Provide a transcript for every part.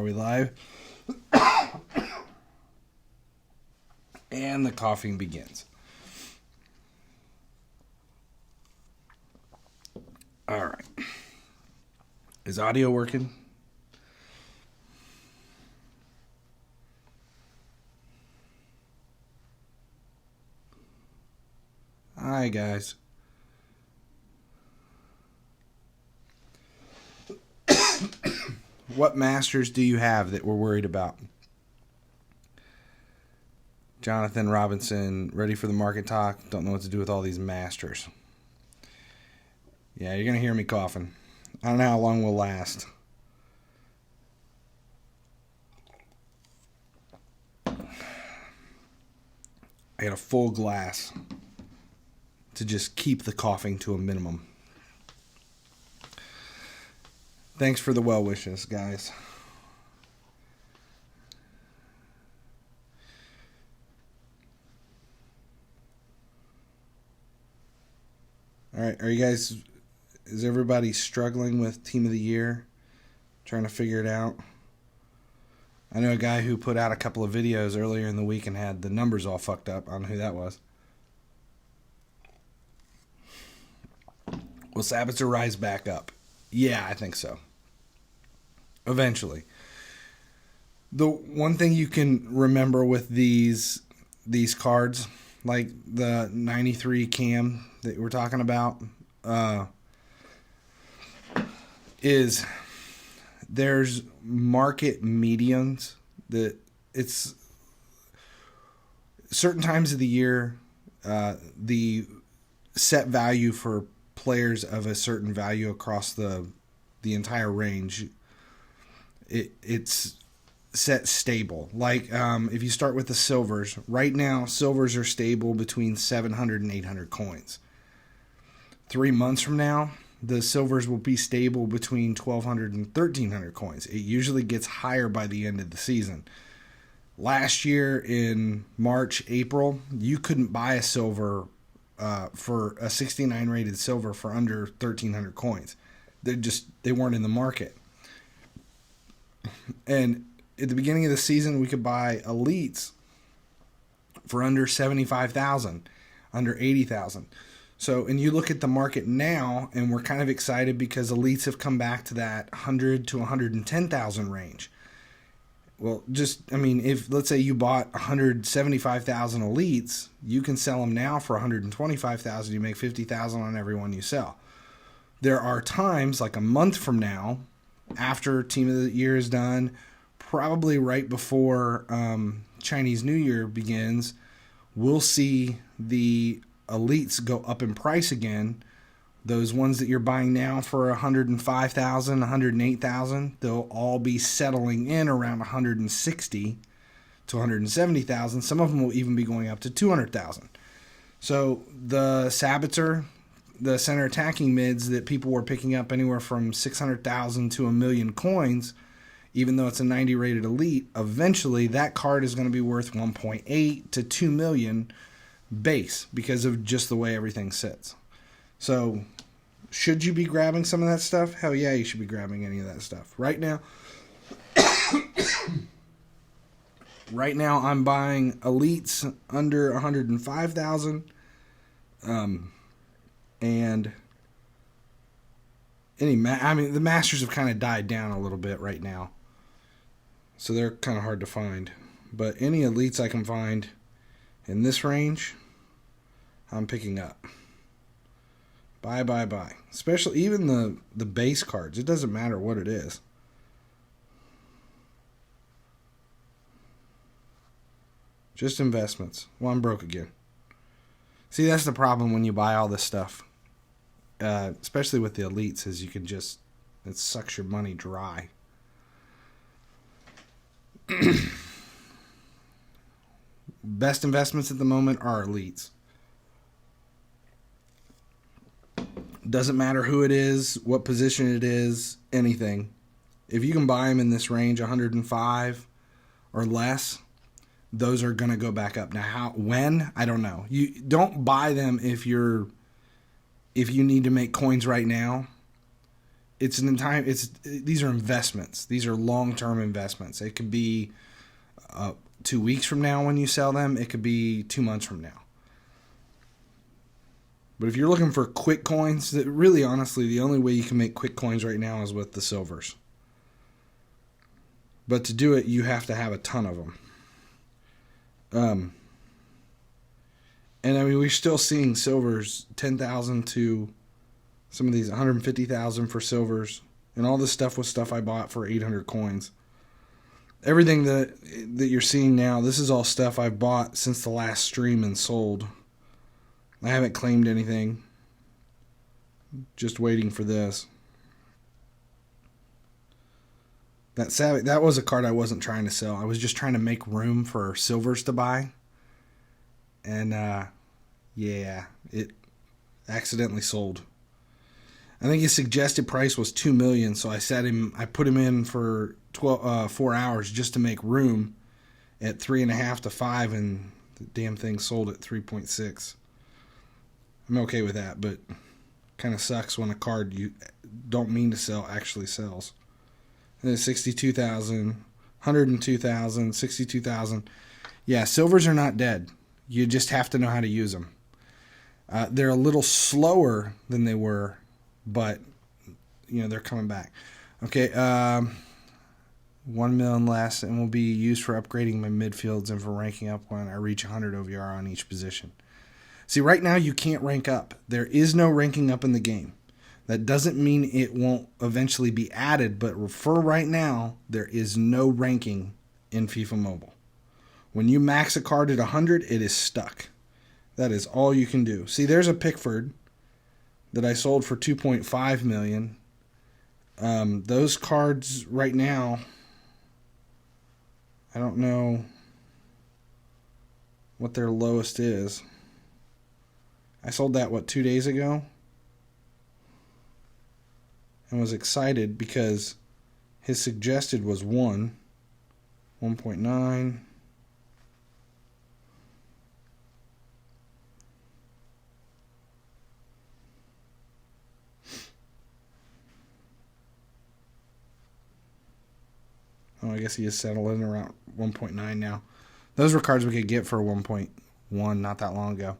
we live? And the coughing begins. All right. Is audio working? Hi, guys. What masters do you have that we're worried about? Jonathan Robinson, ready for the market talk. Don't know what to do with all these masters. Yeah, you're going to hear me coughing. I don't know how long we'll last. I got a full glass to just keep the coughing to a minimum. Thanks for the well wishes, guys. All right, are you guys, is everybody struggling with Team of the Year? Trying to figure it out? I know a guy who put out a couple of videos earlier in the week and had the numbers all fucked up. I don't know who that was. Will Sabitzer rise back up? Yeah, I think so. Eventually. The one thing you can remember with these cards, like the 93 cam that we're talking about, is there's market medians that it's certain times of the year, the set value for players of a certain value across the entire range, it's set stable. Like if you start with the silvers, right now silvers are stable between 700 and 800 coins. 3 months from now, the silvers will be stable between 1,200 and 1,300 coins. It usually gets higher by the end of the season. Last year in March, April, you couldn't buy a silver for a 69 rated silver for under 1,300 coins. They weren't in the market. And at the beginning of the season, we could buy elites for under 75,000, under 80,000. So, and you look at the market now, and we're kind of excited because elites have come back to that 100 to 110,000 range. Well, if let's say you bought 175,000 elites, you can sell them now for 125,000. You make 50,000 on every one you sell. There are times, like a month from now, after Team of the Year is done, probably right before Chinese New Year begins, we'll see the elites go up in price again. Those ones that you're buying now for 105,000, 108,000, they'll all be settling in around 160 to 170,000. Some of them will even be going up to 200,000. So the Sabitzer, the center attacking mids that people were picking up anywhere from 600,000 to 1 million coins, even though it's a 90 rated elite, eventually that card is going to be worth 1.8 to 2 million base because of just the way everything sits. So should you be grabbing some of that stuff? Hell yeah, you should be grabbing any of that stuff. Right now, I'm buying elites under 105,000. And the masters have kind of died down a little bit right now. So they're kind of hard to find. But any elites I can find in this range, I'm picking up. Buy. Especially even the base cards. It doesn't matter what it is. Just investments. Well, I'm broke again. See, that's the problem when you buy all this stuff. Especially with the elites, is it sucks your money dry. Best investments at the moment are elites. Doesn't matter who it is, what position it is, anything. If you can buy them in this range, 105 or less, those are going to go back up. Now, when? I don't know. You don't buy them if you need to make coins right now. it's an entire. These are investments. These are long-term investments. It could be 2 weeks from now when you sell them. It could be 2 months from now. But if you're looking for quick coins, really, honestly, the only way you can make quick coins right now is with the silvers. But to do it, you have to have a ton of them. And I mean, we're still seeing silvers 10,000 to some of these 150,000 for silvers, and all this stuff was stuff I bought for 800 coins. Everything that you're seeing now, this is all stuff I've bought since the last stream and sold. I haven't claimed anything. Just waiting for this. That was a card I wasn't trying to sell. I was just trying to make room for silvers to buy. And yeah, it accidentally sold. I think his suggested price was $2 million, so I put him in for 4 hours just to make room at 3.5 to 5, and the damn thing sold at 3.6. I'm okay with that, but kind of sucks when a card you don't mean to sell actually sells. And then 62,000, 102,000, 62,000. Yeah, silvers are not dead. You just have to know how to use them. They're a little slower than they were, but they're coming back. Okay, 1 million less, and will be used for upgrading my midfields and for ranking up when I reach 100 OVR on each position. See, right now you can't rank up. There is no ranking up in the game. That doesn't mean it won't eventually be added, but for right now, there is no ranking in FIFA Mobile. When you max a card at 100, it is stuck. That is all you can do. See, there's a Pickford that I sold for 2.5 million. Those cards right now, I don't know what their lowest is. I sold that, 2 days ago? And was excited because his suggested was 1.9. Oh, I guess he is settling around 1.9 now. Those were cards we could get for 1.1 not that long ago.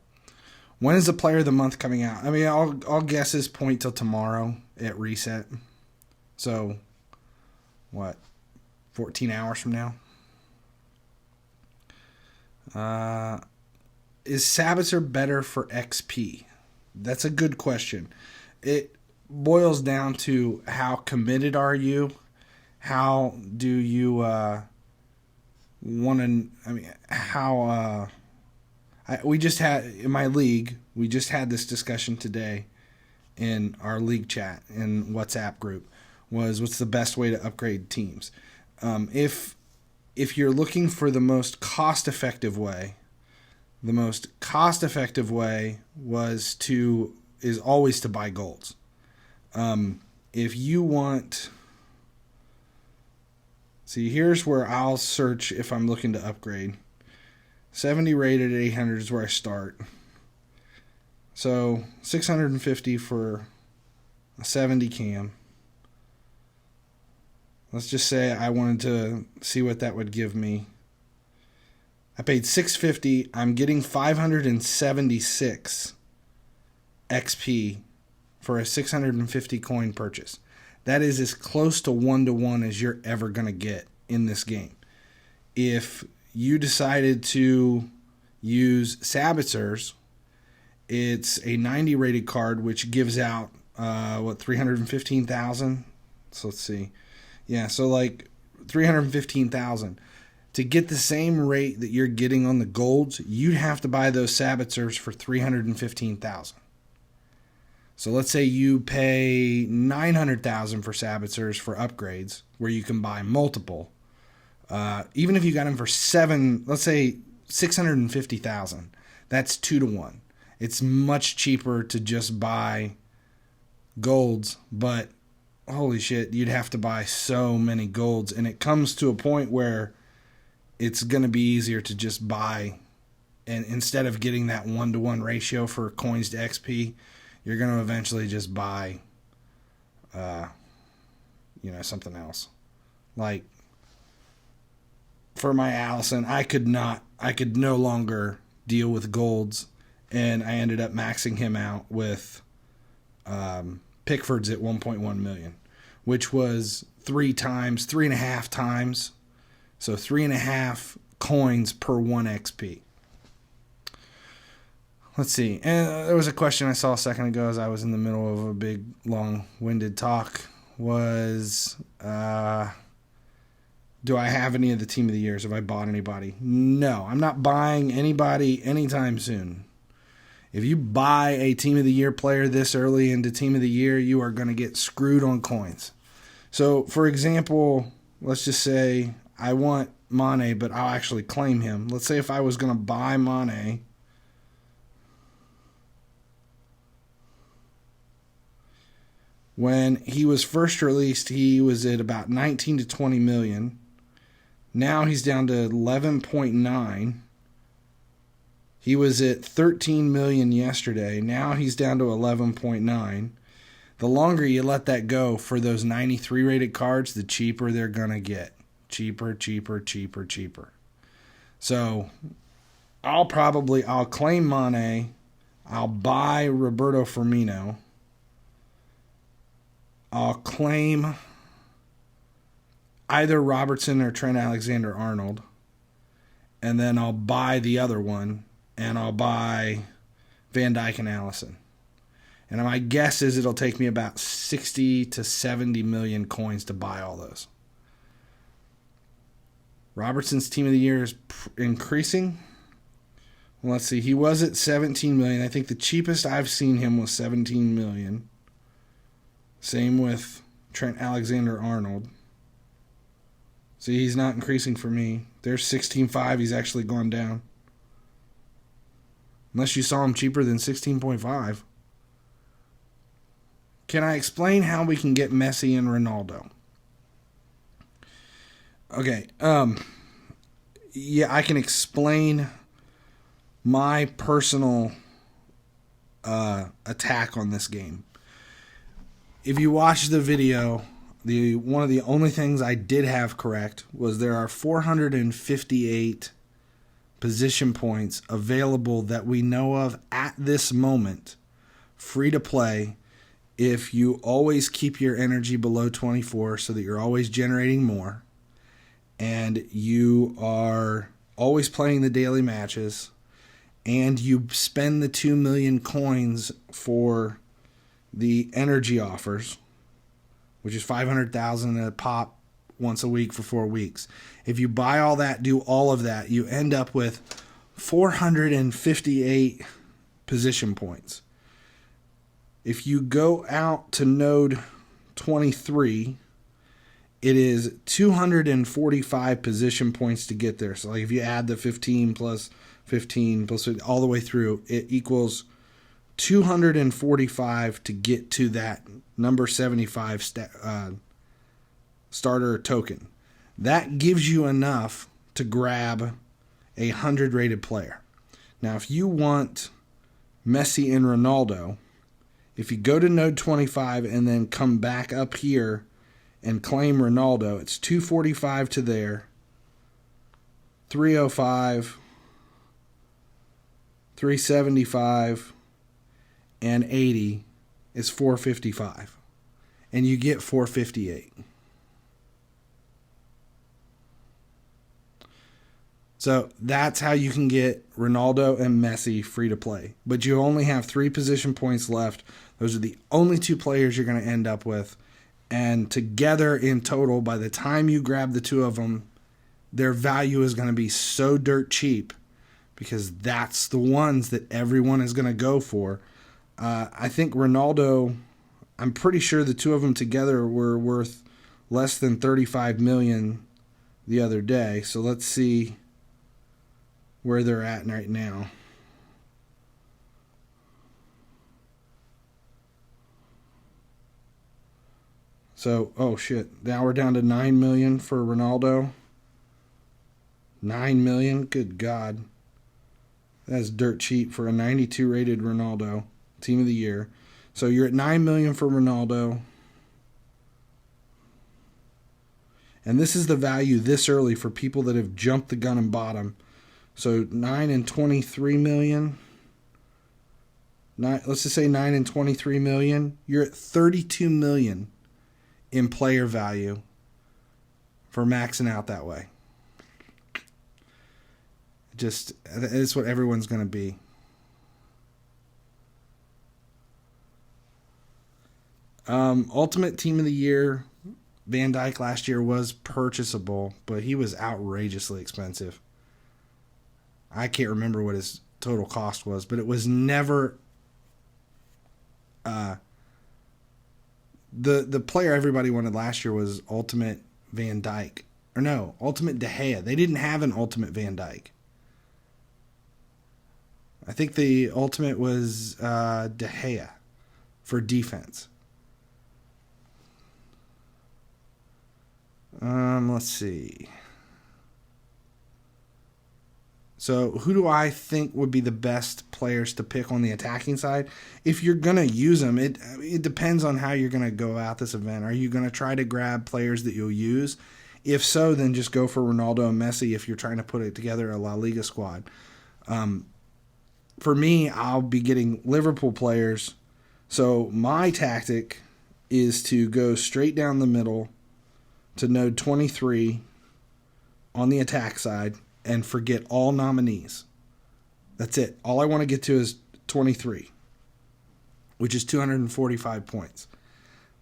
When is the Player of the Month coming out? I mean, all guesses point till tomorrow at reset. So, 14 hours from now? Is Sabitzer better for XP? That's a good question. It boils down to how committed are you? How do you want to... I mean, how... we just had, in my league, we just had this discussion today in our league chat in WhatsApp group, was what's the best way to upgrade teams. If you're looking for the most cost-effective way, the most cost-effective way is always to buy golds. If you want... See, here's where I'll search if I'm looking to upgrade. 70 rated at 800 is where I start. So 650 for a 70 cam. Let's just say I wanted to see what that would give me. I paid 650. I'm getting 576 XP for a 650 coin purchase. That is as close to 1-to-1 as you're ever going to get in this game. If you decided to use Sabitzer's, it's a 90 rated card, which gives out, 315,000? So let's see. Yeah, so like 315,000. To get the same rate that you're getting on the golds, you'd have to buy those Sabitzer's for 315,000. So let's say you pay 900,000 for Sabitzer's for upgrades, where you can buy multiple. Even if you got them for let's say 650,000, that's 2-to-1. It's much cheaper to just buy golds, but holy shit, you'd have to buy so many golds, and it comes to a point where it's going to be easier to just buy, and instead of getting that 1-to-1 ratio for coins to XP, you're going to eventually just buy something else. Like, for my Allison, I could no longer deal with golds, and I ended up maxing him out with Pickford's at 1.1 million, which was 3.5 times, so 3.5 coins per 1 XP. Let's see. And there was a question I saw a second ago as I was in the middle of a big, long-winded talk. Was, do I have any of the Team of the Years? Have I bought anybody? No, I'm not buying anybody anytime soon. If you buy a Team of the Year player this early into Team of the Year, you are going to get screwed on coins. So, for example, let's just say I want Mane, but I'll actually claim him. Let's say if I was going to buy Mane, when he was first released, he was at about 19 to 20 million. Now he's down to 11.9. He was at 13 million yesterday. Now he's down to 11.9. The longer you let that go for those 93 rated cards, the cheaper they're going to get. Cheaper, cheaper, cheaper, cheaper. So I'll claim Mane. I'll buy Roberto Firmino. I'll claim either Robertson or Trent Alexander-Arnold. And then I'll buy the other one. And I'll buy Van Dyke and Allison. And my guess is it'll take me about 60 to 70 million coins to buy all those. Robertson's Team of the Year is increasing. Well, let's see. He was at 17 million. I think the cheapest I've seen him was 17 million. Same with Trent Alexander-Arnold. See, he's not increasing for me. There's 16.5. He's actually gone down. Unless you saw him cheaper than 16.5. Can I explain how we can get Messi and Ronaldo? Okay. Yeah, I can explain my personal attack on this game. If you watch the video, one of the only things I did have correct was there are 458 position points available that we know of at this moment, free to play, if you always keep your energy below 24 so that you're always generating more, and you are always playing the daily matches, and you spend the 2 million coins for the energy offers, which is 500,000 a pop once a week for 4 weeks. If you buy all that, do all of that, you end up with 458 position points. If you go out to node 23, it is 245 position points to get there. So like if you add the 15 plus 15 plus all the way through, it equals 245 to get to that number 75 starter token. That gives you enough to grab a 100 rated player. Now, if you want Messi and Ronaldo, if you go to node 25 and then come back up here and claim Ronaldo, it's 245 to there, 305, 375, and 80 is 455. And you get 458. So that's how you can get Ronaldo and Messi free to play. But you only have 3 position points left. Those are the only 2 players you're going to end up with. And together in total, by the time you grab the 2 of them, their value is going to be so dirt cheap because that's the ones that everyone is going to go for. I think Ronaldo, I'm pretty sure the 2 of them together were worth less than 35 million the other day. So let's see where they're at right now. So, oh shit, now we're down to 9 million for Ronaldo. 9 million, good God. That's dirt cheap for a 92 rated Ronaldo, Team of the Year. So you're at 9 million for Ronaldo. And this is the value this early for people that have jumped the gun and bought them. So 9 and 23 million. Let's just say 9 and 23 million. You're at 32 million in player value for maxing out that way. Just, it's what everyone's going to be. Ultimate Team of the Year, Van Dyck last year was purchasable, but he was outrageously expensive. I can't remember what his total cost was, but it was never the player everybody wanted last year was Ultimate Van Dyck. Or no, Ultimate De Gea. They didn't have an Ultimate Van Dyck. I think the Ultimate was De Gea for defense. Let's see. So who do I think would be the best players to pick on the attacking side? If you're going to use them, it depends on how you're going to go out this event. Are you going to try to grab players that you'll use? If so, then just go for Ronaldo and Messi if you're trying to put it together a La Liga squad. For me, I'll be getting Liverpool players. So my tactic is to go straight down the middle to node 23 on the attack side and forget all nominees. That's it. All I want to get to is 23, which is 245 points.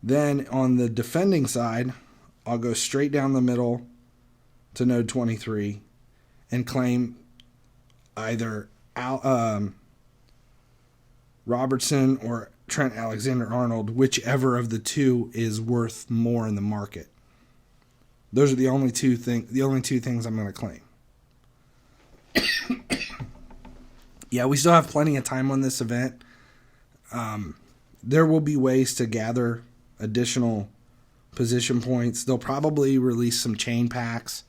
Then on the defending side, I'll go straight down the middle to node 23 and claim either Robertson or Trent Alexander-Arnold, whichever of the two is worth more in the market. Those are the only two things I'm going to claim. Yeah, we still have plenty of time on this event. There will be ways to gather additional position points. They'll probably release some chain packs,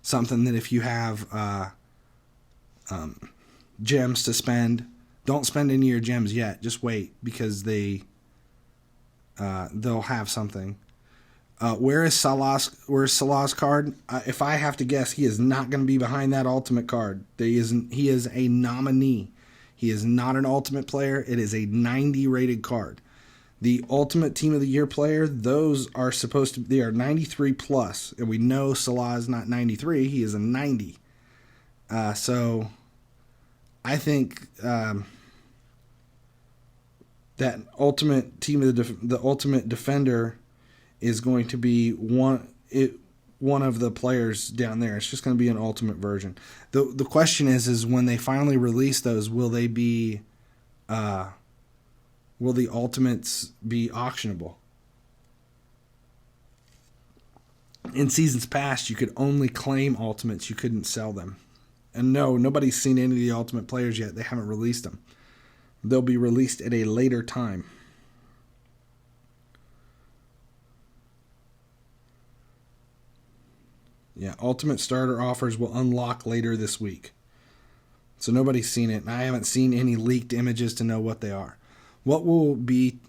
something that if you have gems to spend, don't spend any of your gems yet. Just wait, because they'll have something. Where is Salah's card? If I have to guess, he is not going to be behind that ultimate card. He is a nominee. He is not an ultimate player. It is a 90 rated card. The ultimate Team of the Year player, those are they are 93 plus, and we know Salah is not 93. He is a 90. So I think that ultimate team of the ultimate defender is going to be one of the players down there. It's just going to be an ultimate version. The question is when they finally release those, will the ultimates be auctionable? In seasons past, you could only claim ultimates. You couldn't sell them. And no, nobody's seen any of the ultimate players yet. They haven't released them. They'll be released at a later time. Yeah, ultimate starter offers will unlock later this week. So nobody's seen it, and I haven't seen any leaked images to know what they are. What will be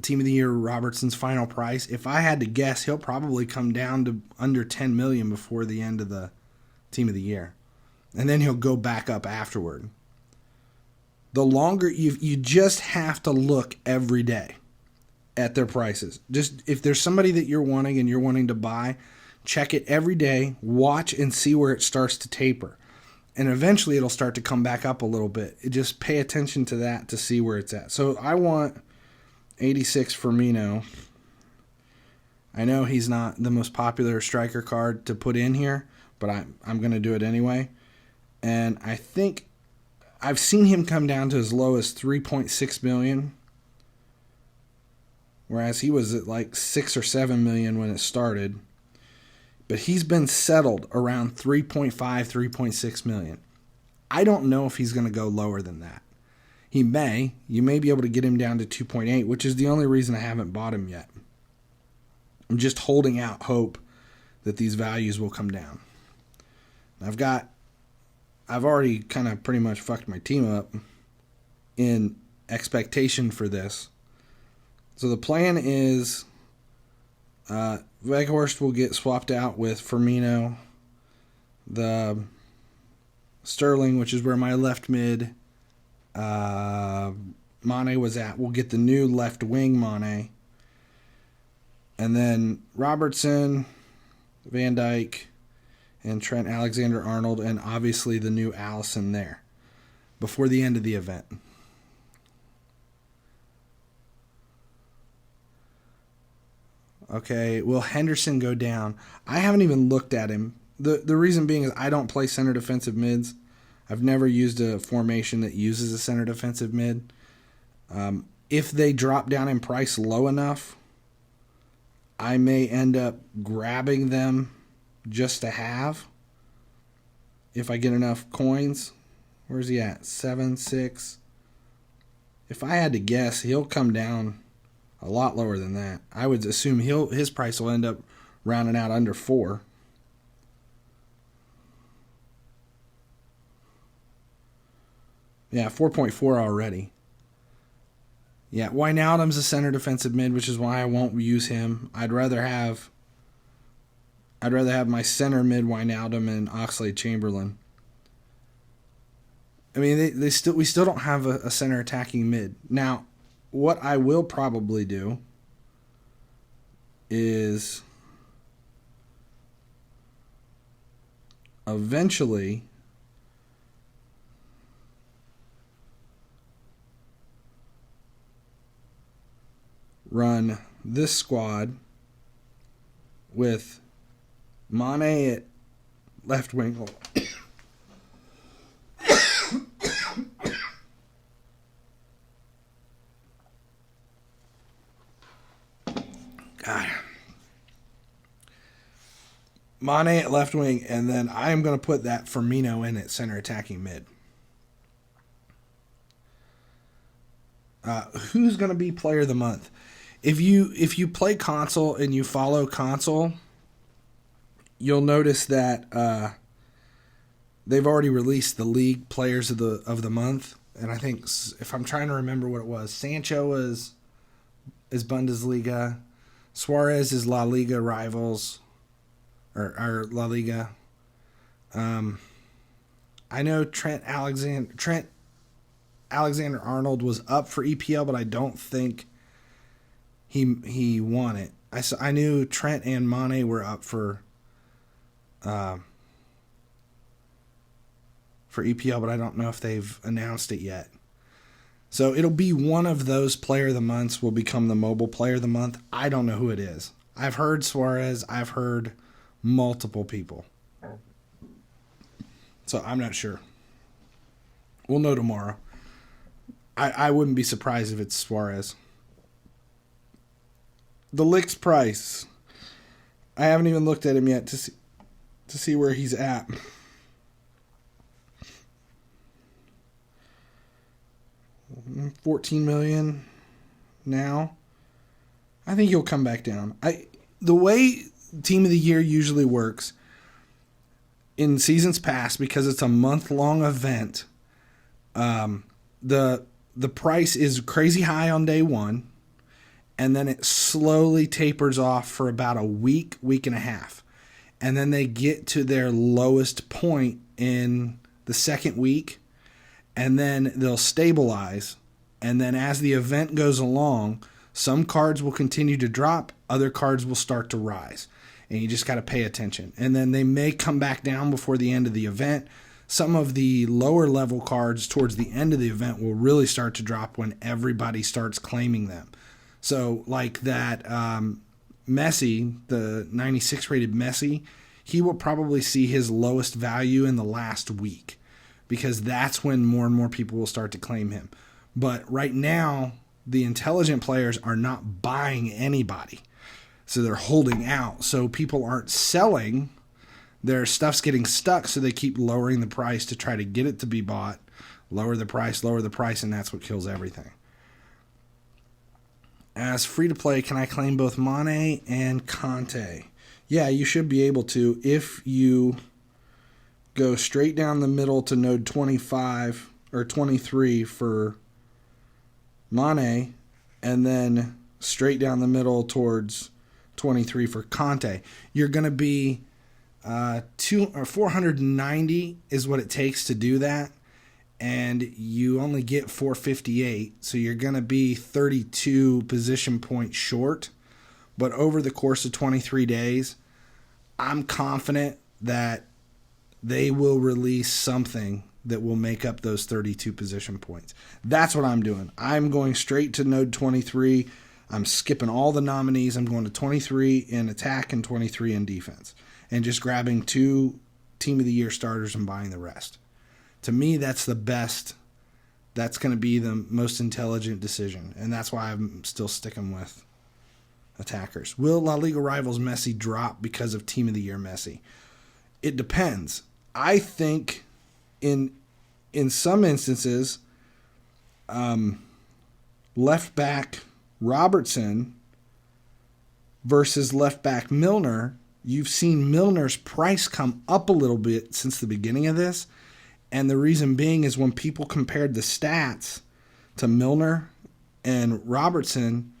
Team of the Year Robertson's final price? If I had to guess, he'll probably come down to under 10 million before the end of the Team of the Year. And then he'll go back up afterward. The longer you just have to look every day at their prices. Just if there's somebody that you're wanting and you're wanting to buy, check it every day, watch and see where it starts to taper. And eventually it'll start to come back up a little bit. Just pay attention to that to see where it's at. So I want 86 Firmino. I know he's not the most popular striker card to put in here, but I'm going to do it anyway. And I think I've seen him come down to as low as 3.6 million, whereas he was at like 6 or 7 million when it started. But he's been settled around 3.5, 3.6 million. I don't know if he's going to go lower than that. He may. You may be able to get him down to 2.8, which is the only reason I haven't bought him yet. I'm just holding out hope that these values will come down. I've already kind of pretty much fucked my team up in expectation for this. So the plan is Weghorst will get swapped out with Firmino. The Sterling, which is where my left mid Mane was at, will get the new left wing Mane. And then Robertson, Van Dyck, and Trent Alexander-Arnold, and obviously the new Alisson there before the end of the event. Okay, will Henderson go down? I haven't even looked at him. The reason being is I don't play center defensive mids. I've never used a formation that uses a center defensive mid. If they drop down in price low enough, I may end up grabbing them just to have. If I get enough coins. Where's he at? 7, 6. If I had to guess, he'll come down a lot lower than that. I would assume his price will end up rounding out under 4. Yeah, 4.4 already. Yeah, Wijnaldum's a center defensive mid, which is why I won't use him. I'd rather have my center mid Wijnaldum and Oxlade-Chamberlain. I mean, we still don't have a center attacking mid. Now, what I will probably do is eventually run this squad with Mane at left wing. God. Mane at left wing, and then I am going to put that Firmino in at center attacking mid. Who's going to be player of the month? If you play console and you follow console, you'll notice that they've already released the league players of the month, and I think, if I'm trying to remember what it was, Sancho is Bundesliga, Suarez is La Liga rivals, or La Liga. I know Trent Alexander-Arnold was up for EPL, but I don't think he won it. I knew Trent and Mane were up for EPL, but I don't know if they've announced it yet. So it'll be one of those player of the months will become the mobile player of the month. I don't know who it is. I've heard Suarez. I've heard multiple people. So I'm not sure. We'll know tomorrow. I wouldn't be surprised if it's Suarez. The Licks price. I haven't even looked at him yet to see where he's at. $14 million now. I think he'll come back down. The way Team of the Year usually works in seasons past, because it's a month-long event, the price is crazy high on day one, and then it slowly tapers off for about a week and a half. And then they get to their lowest point in the second week, and then they'll stabilize. And then as the event goes along, some cards will continue to drop, other cards will start to rise. And you just got to pay attention. And then they may come back down before the end of the event. Some of the lower level cards towards the end of the event will really start to drop when everybody starts claiming them. So like that Messi, the 96 rated Messi, he will probably see his lowest value in the last week, because that's when more and more people will start to claim him. But right now, the intelligent players are not buying anybody. So they're holding out. So people aren't selling. Their stuff's getting stuck, so they keep lowering the price to try to get it to be bought. Lower the price, and that's what kills everything. As free-to-play, can I claim both Mane and Conte? Yeah, you should be able to if you go straight down the middle to node 25 or 23 for Mane, and then straight down the middle towards 23 for Conte. You're going to be 490 is what it takes to do that, and you only get 458, so you're going to be 32 position points short. But over the course of 23 days, I'm confident that they will release something that will make up those 32 position points. That's what I'm doing. I'm going straight to node 23. I'm skipping all the nominees. I'm going to 23 in attack and 23 in defense, and just grabbing 2 Team of the Year starters and buying the rest. To me, that's the best. That's going to be the most intelligent decision, and that's why I'm still sticking with attackers. Will La Liga rivals Messi drop because of Team of the Year Messi? It depends. I think in some instances, left back Robertson versus left back Milner, you've seen Milner's price come up a little bit since the beginning of this. And the reason being is when people compared the stats to Milner and Robertson,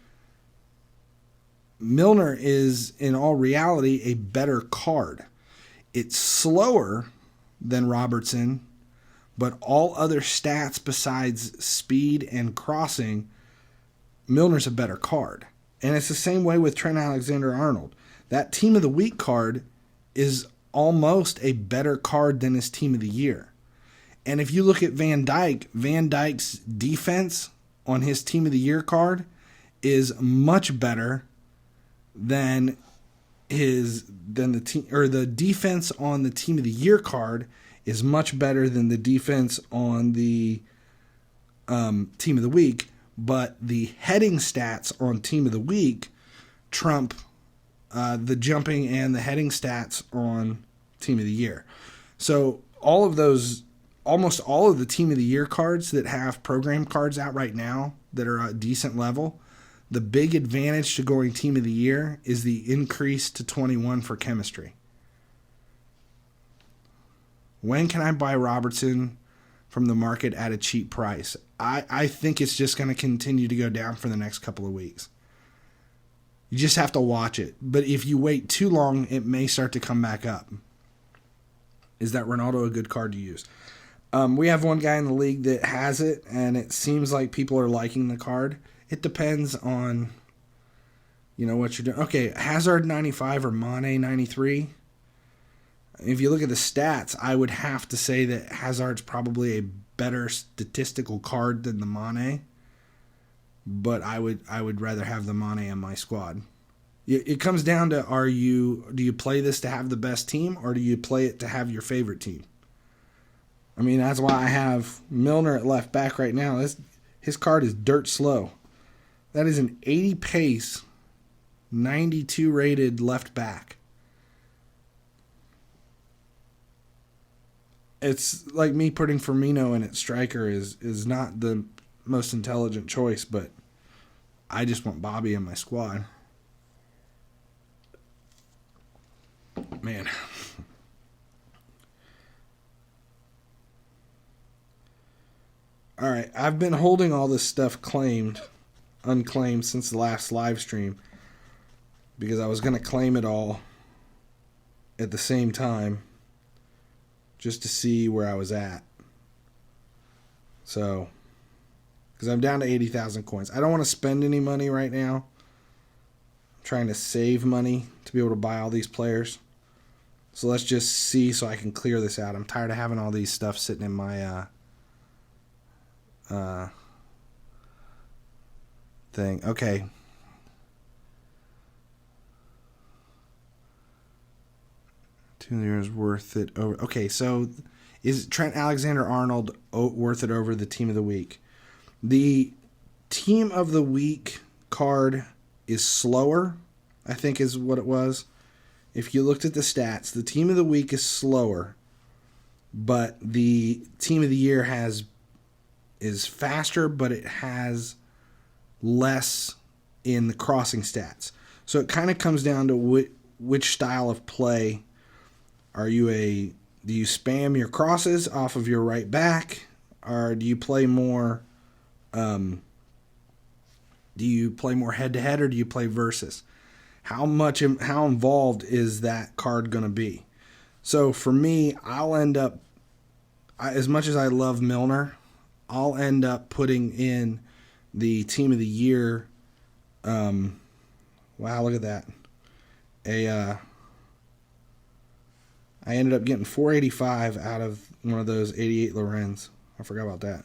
Milner is in all reality a better card. It's slower than Robertson, but all other stats besides speed and crossing, Milner's a better card. And it's the same way with Trent Alexander-Arnold. That Team of the Week card is almost a better card than his Team of the Year. And if you look at Van Dijk's defense on his Team of the Year card is much better than the defense on the Team of the Year card is much better than the defense on the Team of the Week, but the heading stats on Team of the Week trump the jumping and the heading stats on Team of the Year. So almost all of the Team of the Year cards that have program cards out right now that are at a decent level, the big advantage to going Team of the Year is the increase to 21 for chemistry. When can I buy Robertson from the market at a cheap price? I think it's just going to continue to go down for the next couple of weeks. You just have to watch it. But if you wait too long, it may start to come back up. Is that Ronaldo a good card to use? We have one guy in the league that has it, and it seems like people are liking the card. It depends on, what you're doing. Okay, Hazard 95 or Mane 93. If you look at the stats, I would have to say that Hazard's probably a better statistical card than the Mane. But I would rather have the Mane in my squad. It comes down to do you play this to have the best team, or do you play it to have your favorite team? I mean, that's why I have Milner at left back right now. His card is dirt slow. That is an 80 pace, 92 rated left back. It's like me putting Firmino in at striker is not the most intelligent choice, but I just want Bobby in my squad. Man. All right, I've been holding all this stuff unclaimed since the last live stream because I was going to claim it all at the same time just to see where I was at. So, because I'm down to 80,000 coins. I don't want to spend any money right now. I'm trying to save money to be able to buy all these players. So let's just see so I can clear this out. I'm tired of having all these stuff sitting in my thing. Okay. $2 worth it over. Okay, so is Trent Alexander-Arnold worth it over the Team of the Week? The Team of the Week card is slower, I think is what it was. If you looked at the stats, the Team of the Week is slower, but the Team of the Year is faster, but it has less in the crossing stats. So it kind of comes down to which style of play do you spam your crosses off of your right back, or do you play more head to head, or do you play versus? how involved is that card going to be? So for me, I'll end up, as much as I love Milner, I'll end up putting in the Team of the Year. Wow, look at that. I ended up getting 485 out of one of those 88 Lorenz. I forgot about that.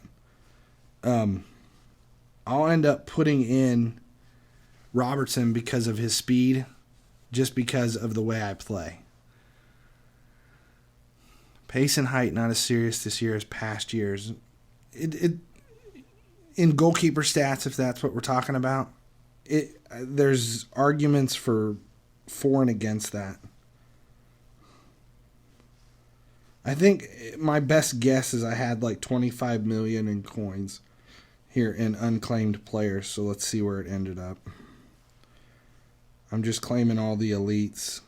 I'll end up putting in Robertson because of his speed, just because of the way I play. Pace and height not as serious this year as past years. In goalkeeper stats, if that's what we're talking about, there's arguments for and against that. I think my best guess is I had like 25 million in coins here in unclaimed players, so let's see where it ended up. I'm just claiming all the elites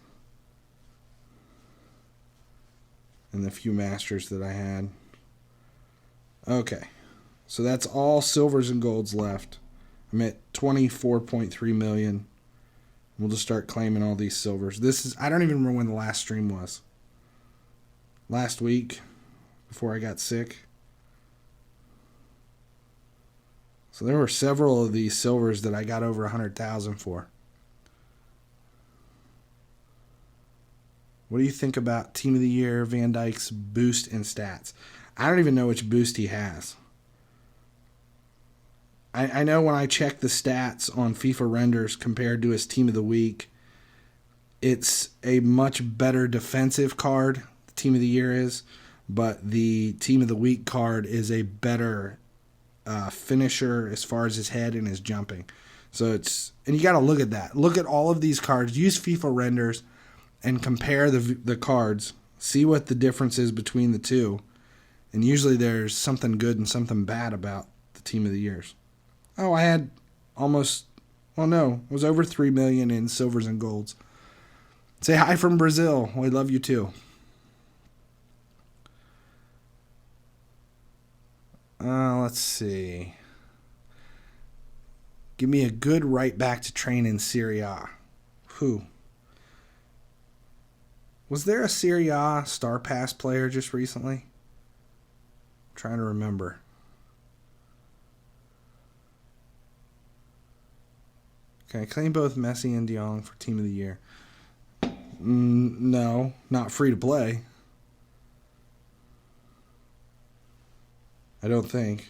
and the few masters that I had. Okay, so that's all silvers and golds left. I'm at 24.3 million. We'll just start claiming all these silvers. I don't even remember when the last stream was. Last week, before I got sick. So there were several of these silvers that I got over 100,000 for. What do you think about Team of the Year, Van Dijk's boost in stats? I don't even know which boost he has. I know when I check the stats on FIFA renders compared to his Team of the Week, it's a much better defensive card, the Team of the Year is, but the Team of the Week card is a better finisher as far as his head and his jumping. So and you got to look at that. Look at all of these cards. Use FIFA renders and compare the cards. See what the difference is between the two. And usually there's something good and something bad about the Team of the Years. Oh, I had it was over 3 million in silvers and golds. Say hi from Brazil. We love you too. Let's see. Give me a good right back to train in Serie A. Who? Was there a Serie A Star Pass player just recently? I'm trying to remember. Okay, claim both Messi and De Jong for Team of the Year. No, not free to play. I don't think.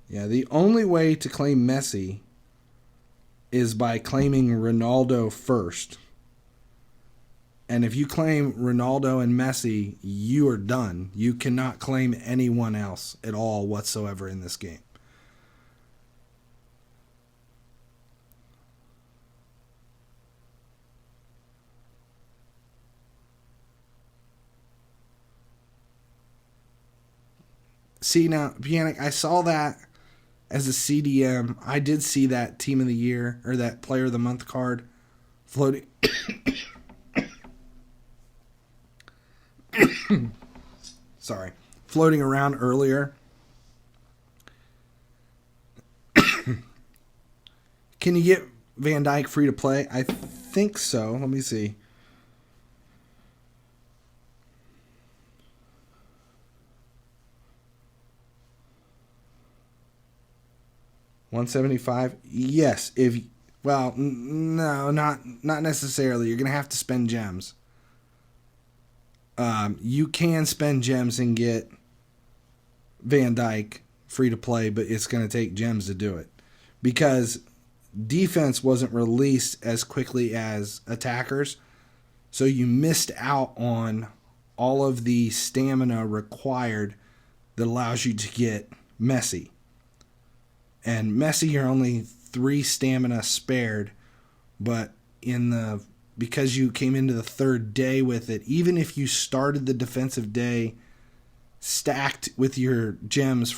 Yeah, the only way to claim Messi is by claiming Ronaldo first. And if you claim Ronaldo and Messi, you are done. You cannot claim anyone else at all whatsoever in this game. See, now, Pianic, I saw that as a CDM. I did see that Team of the Year, or that Player of the Month card floating. Sorry. Floating around earlier. Can you get Van Dijk free to play? I think so. Let me see. $175? Yes. No, not necessarily. You're gonna have to spend gems. You can spend gems and get Van Dijk free to play, but it's going to take gems to do it. Because defense wasn't released as quickly as attackers, so you missed out on all of the stamina required that allows you to get Messi. And Messi, you're only 3 stamina spared, but because you came into the third day with it, even if you started the defensive day stacked with your gems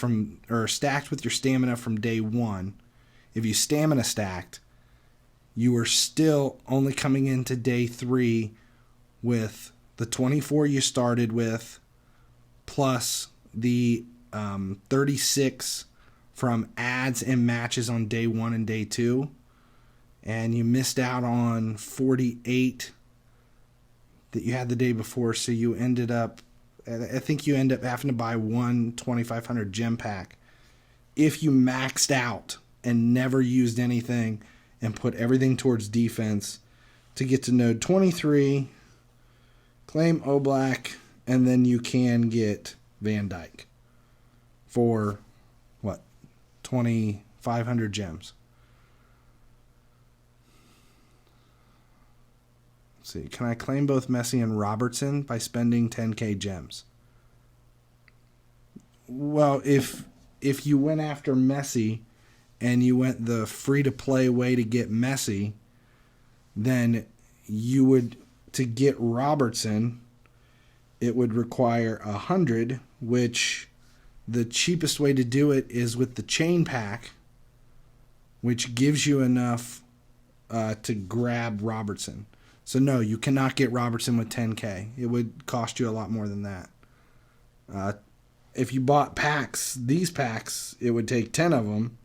stacked with your stamina from day 1, if you stamina stacked, you were still only coming into day 3 with the 24 you started with, plus the 36 from ads and matches on day 1 and day 2. And you missed out on 48 that you had the day before. So you ended up, I think you end up having to buy one 2,500 gem pack if you maxed out and never used anything and put everything towards defense to get to node 23, claim Oblak, and then you can get Van Dyck for, what, 2,500 gems. Let's see, can I claim both Messi and Robertson by spending 10k gems? Well, if you went after Messi and you went the free-to-play way to get Messi, then you would, to get Robertson, it would require 100, which the cheapest way to do it is with the chain pack, which gives you enough to grab Robertson. So no, you cannot get Robertson with 10k. It would cost you a lot more than that. If you bought packs, these packs, it would take 10 of them,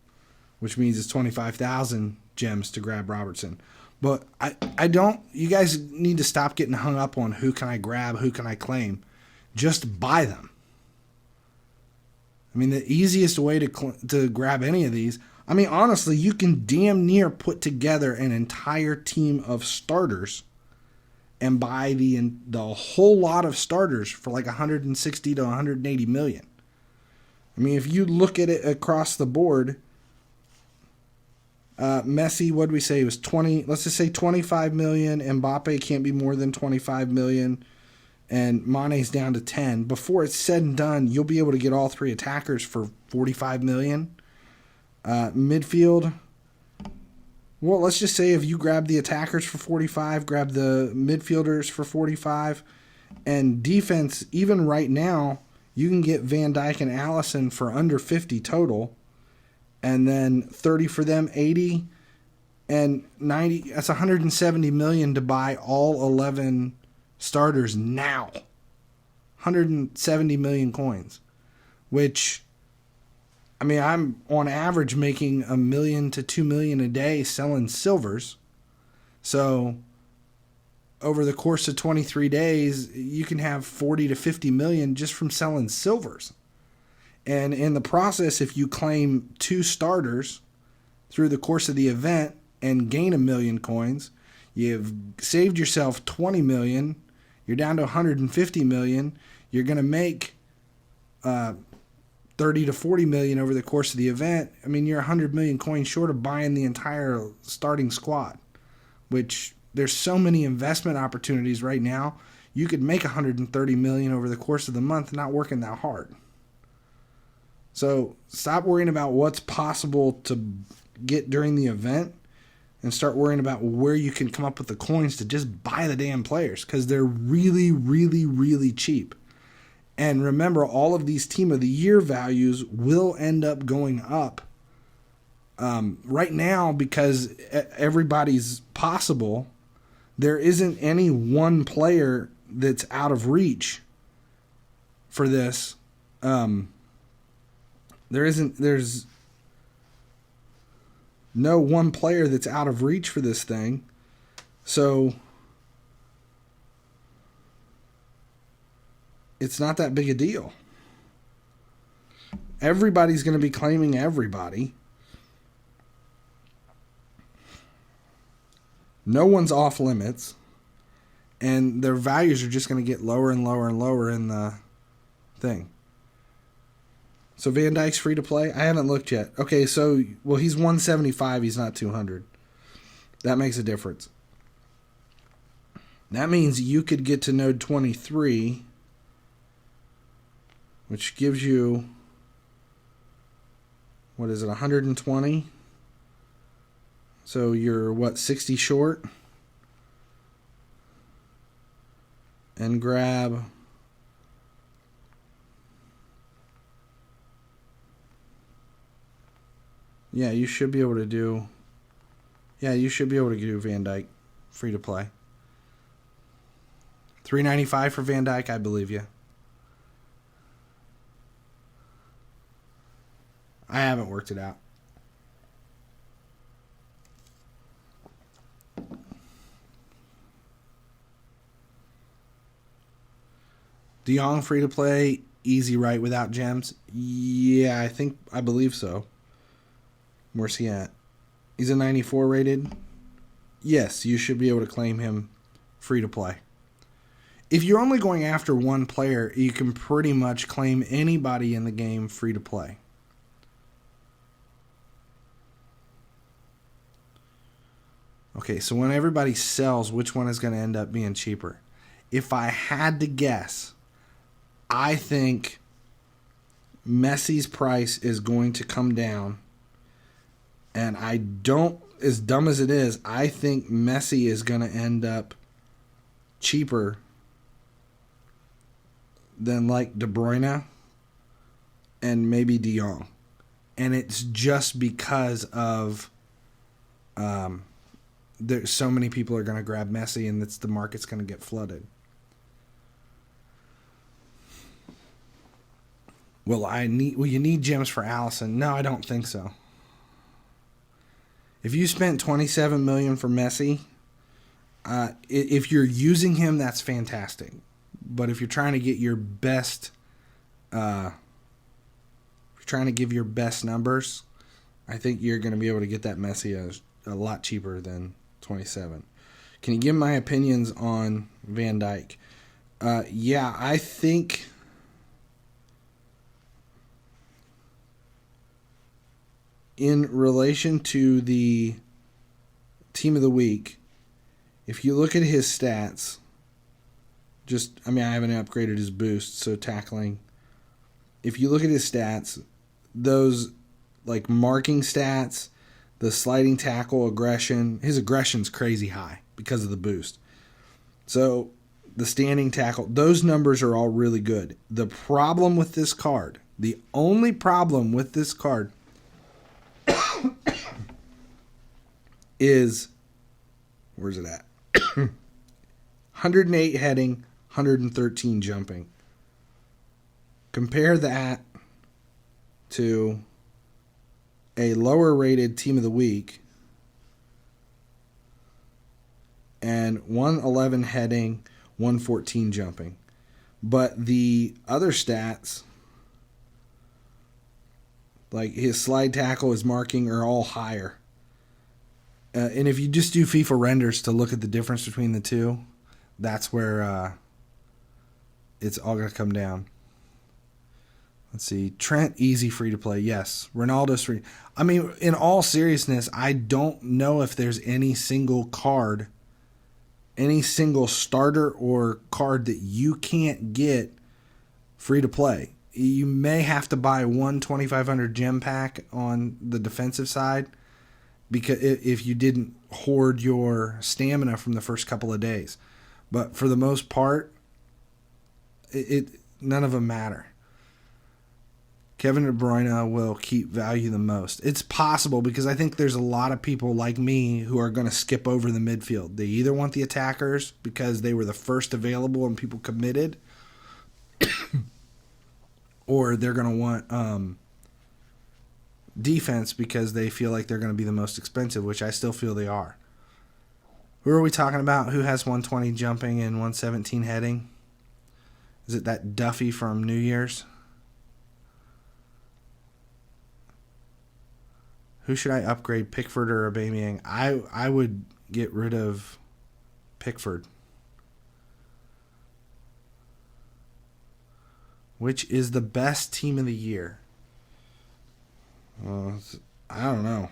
which means it's 25,000 gems to grab Robertson. But I don't, you guys need to stop getting hung up on who can I grab, who can I claim. Just buy them. I mean, the easiest way to grab any of these, I mean, honestly, you can damn near put together an entire team of starters and buy the whole lot of starters for like 160 to 180 million. I mean, if you look at it across the board, Messi, what did we say? It was 20, let's just say 25 million. Mbappe can't be more than 25 million. And Mane's down to 10. Before it's said and done, you'll be able to get all three attackers for 45 million. Midfield, well, let's just say if you grab the attackers for 45, grab the midfielders for 45, and defense, even right now, you can get Van Dyck and Allison for under 50 total, and then 30 for them, 80, and 90. That's 170 million to buy all 11 starters now. 170 million coins, which, I mean, I'm on average making $1 million to $2 million a day selling silvers. So over the course of 23 days, you can have 40 to 50 million just from selling silvers. And in the process, if you claim 2 starters through the course of the event and gain 1 million coins, you've saved yourself 20 million. You're down to 150 million. You're going to make 30 to 40 million over the course of the event. I mean, you're 100 million coins short of buying the entire starting squad, which there's so many investment opportunities right now. You could make 130 million over the course of the month not working that hard. So stop worrying about what's possible to get during the event and start worrying about where you can come up with the coins to just buy the damn players, because they're really, really, really cheap. And remember, all of these Team of the Year values will end up going up right now because everybody's possible. There isn't any one player that's out of reach for this. There's no one player that's out of reach for this thing. So it's not that big a deal. Everybody's going to be claiming everybody. No one's off limits. And their values are just going to get lower and lower and lower in the thing. So Van Dyke's free to play? I haven't looked yet. Okay, so, well, he's 175. He's not 200. That makes a difference. That means you could get to node 23, which gives you, what is it, 120? So you're, what, 60 short? And grab, yeah, you should be able to do, Van Dyke free to play. $395 for Van Dyke, I believe you. I haven't worked it out. De Jong free to play, easy right without gems? Yeah, I believe so. Where's he at? He's a 94 rated. Yes, you should be able to claim him free to play. If you're only going after one player, you can pretty much claim anybody in the game free to play. Okay, so when everybody sells, which one is going to end up being cheaper? If I had to guess, I think Messi's price is going to come down. And I don't, as dumb as it is, I think Messi is going to end up cheaper than like De Bruyne and maybe De Jong. And it's just because of there's so many people are going to grab Messi, and the market's going to get flooded. Well, you need gems for Allison. No, I don't think so. If you spent $27 million for Messi, if you're using him, that's fantastic. But if you're trying to get your best, if you're trying to give your best numbers, I think you're going to be able to get that Messi a lot cheaper than 27. Can you give my opinions on Van Dyck? Yeah, I think in relation to the team of the week, if you look at his stats, I haven't upgraded his boost, so tackling. If you look at his stats, those like marking stats, the sliding tackle, aggression, his aggression's crazy high because of the boost. So the standing tackle, those numbers are all really good. The problem with this card, the only problem with this card is, where's it at? 108 heading, 113 jumping. Compare that to a lower rated team of the week and 111 heading, 114 jumping. But the other stats, like his slide tackle, his marking, are all higher. And if you just do FIFA renders to look at the difference between the two, that's where it's all going to come down. Let's see. Trent, easy free to play. Yes. Ronaldo's free. In all seriousness, I don't know if there's any single card, any single starter or card that you can't get free to play. You may have to buy one 2,500 gem pack on the defensive side, because if you didn't hoard your stamina from the first couple of days. But for the most part, none of them matter. Kevin De Bruyne will keep value the most. It's possible, because I think there's a lot of people like me who are going to skip over the midfield. They either want the attackers because they were the first available and people committed, or they're going to want defense because they feel like they're going to be the most expensive, which I still feel they are. Who are we talking about? Who has 120 jumping and 117 heading? Is it that Duffy from New Year's? Who should I upgrade, Pickford or Aubameyang? I would get rid of Pickford. Which is the best team of the year? I don't know.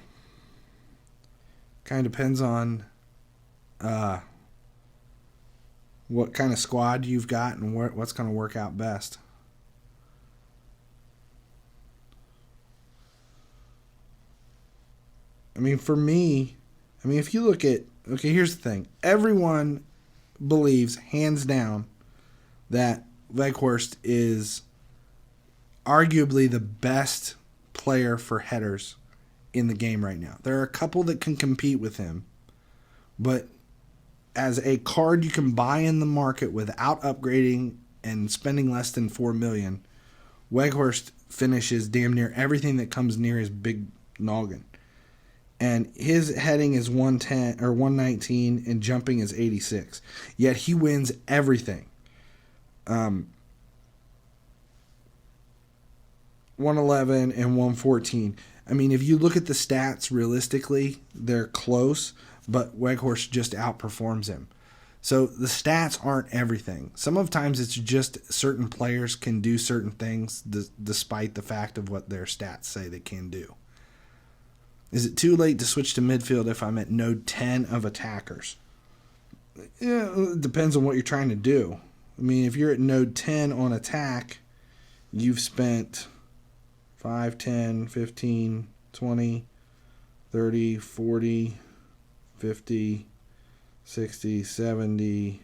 Kind of depends on what kind of squad you've got and what's going to work out best. For me, if you look at, here's the thing. Everyone believes, hands down, that Weghorst is arguably the best player for headers in the game right now. There are a couple that can compete with him, but as a card you can buy in the market without upgrading and spending less than $4 million, Weghorst finishes damn near everything that comes near his big noggin. And his heading is 110 or 119 and jumping is 86. Yet he wins everything. 111 and 114. I mean, if you look at the stats realistically, they're close, but Weghorst just outperforms him. So the stats aren't everything. Sometimes it's just certain players can do certain things despite the fact of what their stats say they can do. Is it too late to switch to midfield if I'm at node 10 of attackers? Yeah, it depends on what you're trying to do. I mean, if you're at node 10 on attack, you've spent 5, 10, 15, 20, 30, 40, 50, 60, 70,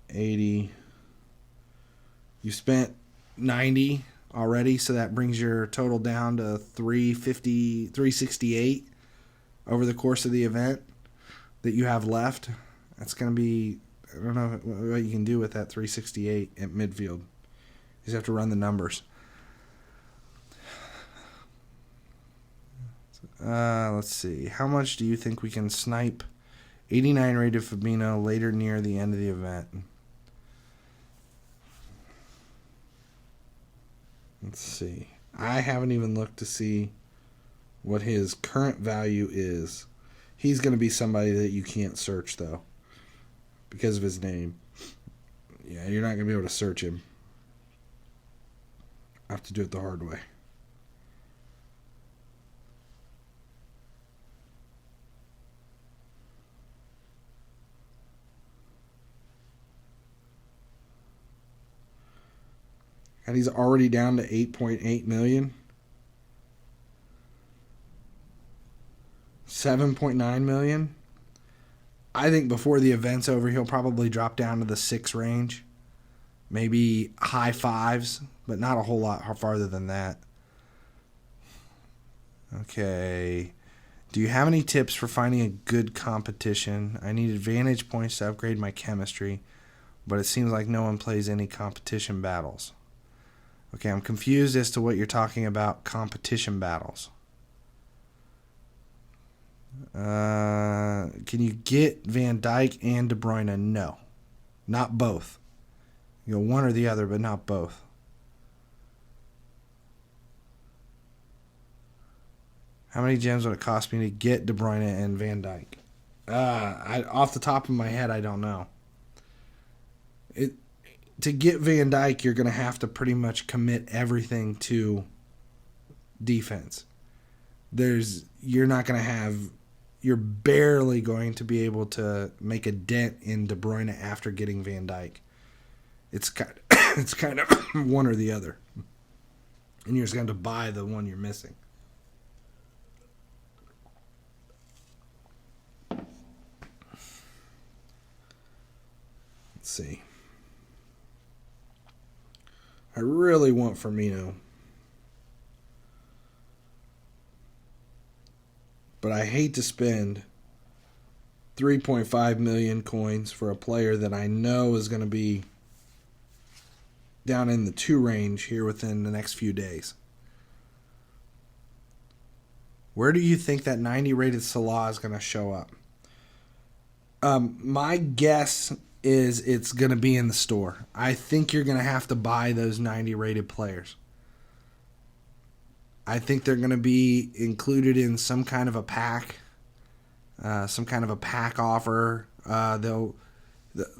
80. You spent 90 already, so that brings your total down to 350, 368 over the course of the event that you have left. That's going to be, I don't know what you can do with that 368 at midfield. You just have to run the numbers. Let's see. How much do you think we can snipe 89 rated Fabinho later near the end of the event? Let's see. I haven't even looked to see what his current value is. He's going to be somebody that you can't search, though, because of his name. Yeah, you're not going to be able to search him. I have to do it the hard way. And he's already down to 8.8 million. 7.9 million. I think before the event's over, he'll probably drop down to the 6 range. Maybe high 5s, but not a whole lot farther than that. Okay. Do you have any tips for finding a good competition? I need advantage points to upgrade my chemistry, but it seems like no one plays any competition battles. Okay, I'm confused as to what you're talking about, competition battles. Can you get Van Dyck and De Bruyne? No. Not both. You go one or the other, but not both. How many gems would it cost me to get De Bruyne and Van Dyck? Off the top of my head, I don't know. To get Van Dyck, you're going to have to pretty much commit everything to defense. You're barely going to be able to make a dent in De Bruyne after getting Van Dyck. It's kind of one or the other. And you're just going to buy the one you're missing. Let's see. I really want Firmino. But I hate to spend 3.5 million coins for a player that I know is going to be down in the 2 range here within the next few days. Where do you think that 90 rated Salah is going to show up? My guess is it's going to be in the store. I think you're going to have to buy those 90 rated players. I think they're going to be included in some kind of a pack, offer.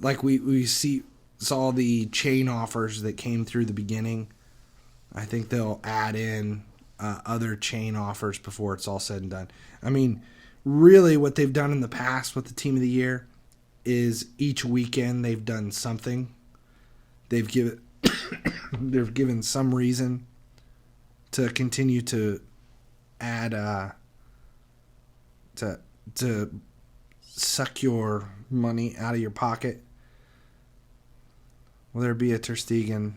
Like we saw the chain offers that came through the beginning. I think they'll add in other chain offers before it's all said and done. I mean, really what they've done in the past with the Team of the Year is each weekend they've done something. They've given some reason to continue to add to suck your money out of your pocket. Will there be a Ter Stegen?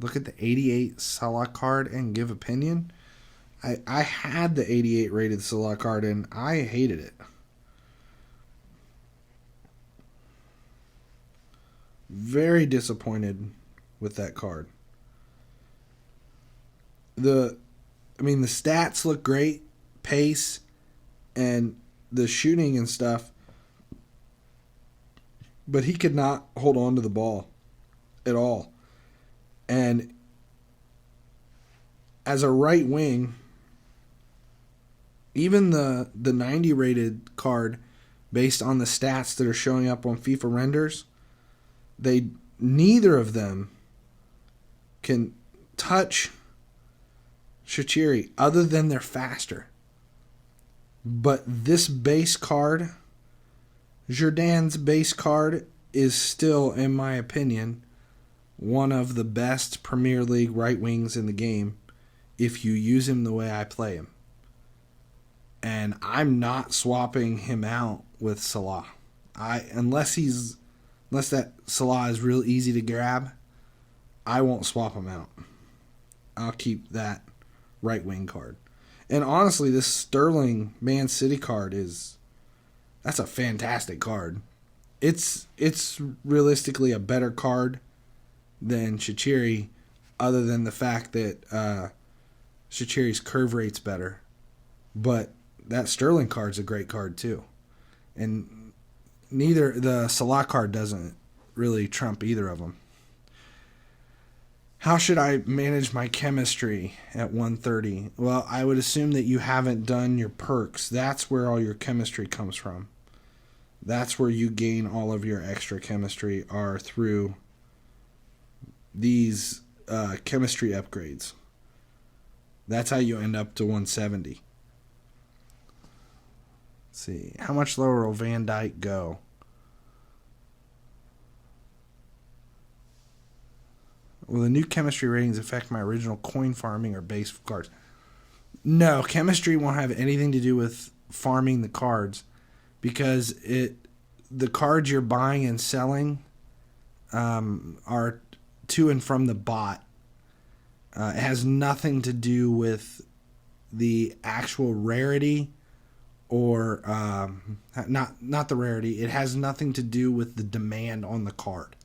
Look at the 88 Salah card and give opinion. I had the 88 rated Salah card and I hated it. Very disappointed with that card. The stats look great, pace, and the shooting and stuff, but he could not hold on to the ball at all. And as a right wing, even the 90 rated card, based on the stats that are showing up on FIFA renders, neither of them can touch Shaqiri other than they're faster. But this base card, Zidane's base card, is still, in my opinion, one of the best Premier League right wings in the game if you use him the way I play him. And I'm not swapping him out with Salah. Unless that Salah is real easy to grab, I won't swap him out. I'll keep that right wing card. And honestly, this Sterling Man City card that's a fantastic card. It's realistically a better card than Shaqiri, other than the fact that Shaqiri's curve rate's better. But that Sterling card's a great card too. And the Salah card doesn't really trump either of them. How should I manage my chemistry at 130? Well, I would assume that you haven't done your perks. That's where all your chemistry comes from. That's where you gain all of your extra chemistry, are through these chemistry upgrades. That's how you end up to 170. Let's see. How much lower will Van Dyke go? Will the new chemistry ratings affect my original coin farming or base cards? No, chemistry won't have anything to do with farming the cards, because the cards you're buying and selling are to and from the bot. It has nothing to do with the actual rarity, or not the rarity. It has nothing to do with the demand on the card.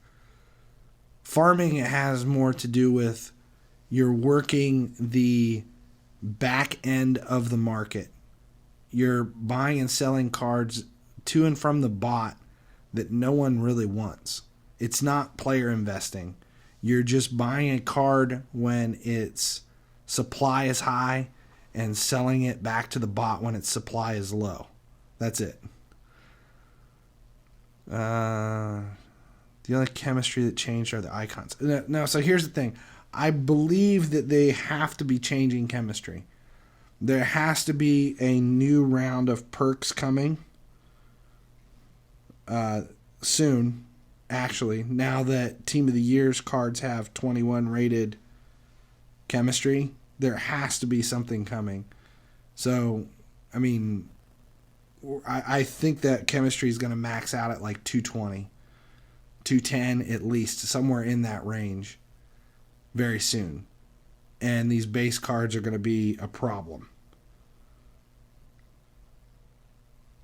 Farming, it has more to do with you're working the back end of the market. You're buying and selling cards to and from the bot that no one really wants. It's not player investing. You're just buying a card when its supply is high and selling it back to the bot when its supply is low. That's it. The only chemistry that changed are the icons. No, so here's the thing. I believe that they have to be changing chemistry. There has to be a new round of perks coming soon, actually. Now that Team of the Year's cards have 21 rated chemistry, there has to be something coming. So, I think that chemistry is going to max out at like 220. 210 at least, somewhere in that range very soon. And these base cards are going to be a problem.